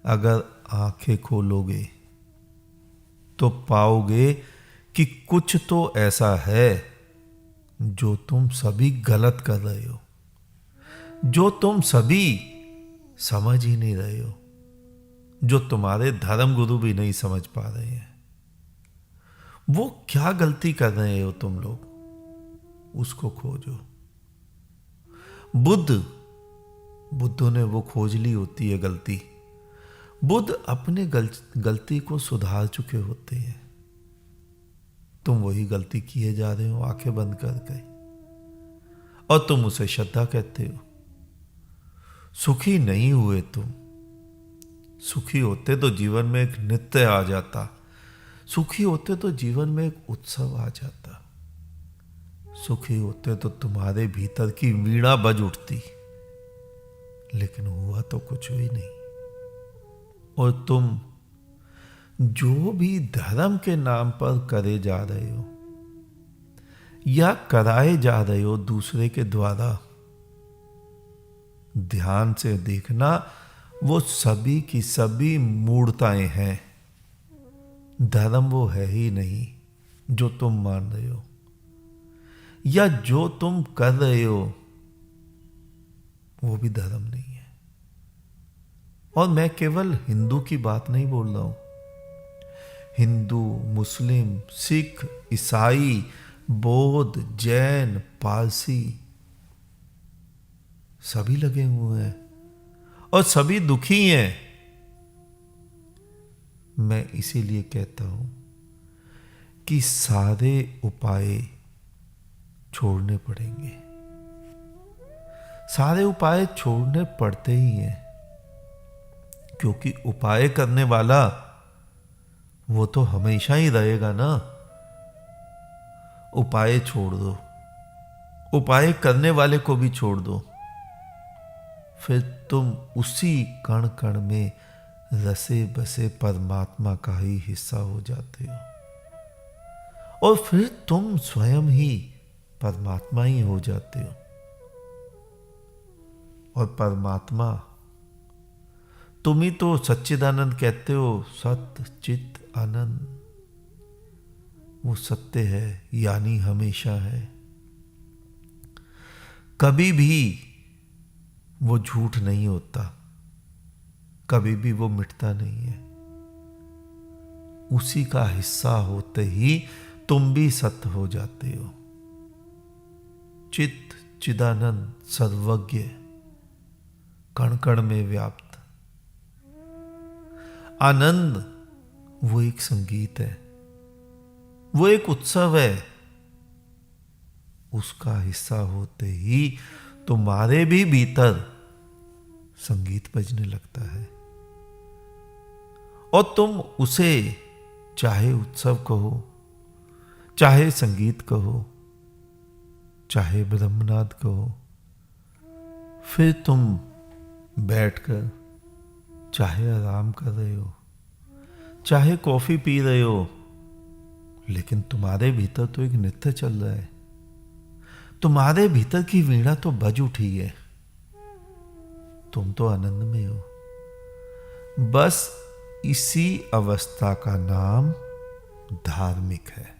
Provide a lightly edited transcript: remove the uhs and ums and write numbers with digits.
अगर आंखें खोलोगे तो पाओगे कि कुछ तो ऐसा है जो तुम सभी गलत कर रहे हो, जो तुम सभी समझ ही नहीं रहे हो, जो तुम्हारे धर्म गुरु भी नहीं समझ पा रहे हैं। वो क्या गलती कर रहे हो तुम लोग, उसको खोजो। बुद्ध ने वो खोज ली होती है गलती। बुद्ध अपने गलती को सुधार चुके होते हैं। तुम वही गलती किए जा रहे हो आंखें बंद करके, और तुम उसे श्रद्धा कहते हो। सुखी नहीं हुए तुम। सुखी होते तो जीवन में एक नृत्य आ जाता, सुखी होते तो जीवन में एक उत्सव आ जाता, सुखी होते तो तुम्हारे भीतर की वीणा बज उठती। लेकिन हुआ तो कुछ भी नहीं। और तुम जो भी धर्म के नाम पर करे जा रहे हो या कराए जा रहे हो दूसरे के द्वारा, ध्यान से देखना, वो सभी की सभी मूर्ताएं हैं। धर्म वो है ही नहीं जो तुम मान रहे हो या जो तुम कर रहे हो, वो भी धर्म नहीं है। और मैं केवल हिंदू की बात नहीं बोल रहा हूं। हिंदू, मुस्लिम, सिख, ईसाई, बौद्ध, जैन, पारसी सभी लगे हुए हैं और सभी दुखी हैं। मैं इसीलिए कहता हूं कि सारे उपाय छोड़ने पड़ेंगे। सारे उपाय छोड़ने पड़ते ही हैं, क्योंकि उपाय करने वाला वो तो हमेशा ही रहेगा ना। उपाय छोड़ दो, उपाय करने वाले को भी छोड़ दो, फिर तुम उसी कण कण में रसे बसे परमात्मा का ही हिस्सा हो जाते हो, और फिर तुम स्वयं ही परमात्मा ही हो जाते हो। और परमात्मा तुम ही तो सच्चिदानंद कहते हो। सत्य चित आनंद, वो सत्य है, यानी हमेशा है। कभी भी वो झूठ नहीं होता, कभी भी वो मिटता नहीं है। उसी का हिस्सा होते ही तुम भी सत्य हो जाते हो। चित चिदानंद सर्वज्ञ, कण कण में व्याप्त आनंद, वो एक संगीत है, वो एक उत्सव है। उसका हिस्सा होते ही तुम्हारे भी भीतर संगीत बजने लगता है, और तुम उसे चाहे उत्सव कहो, चाहे संगीत कहो, चाहे ब्रह्मनाद कहो, फिर तुम बैठकर चाहे आराम कर रहे हो, चाहे कॉफी पी रहे हो, लेकिन तुम्हारे भीतर तो एक नृत्य चल रहा है। तुम्हारे भीतर की वीणा तो बज उठी है। तुम तो आनंद में हो। बस इसी अवस्था का नाम धार्मिक है।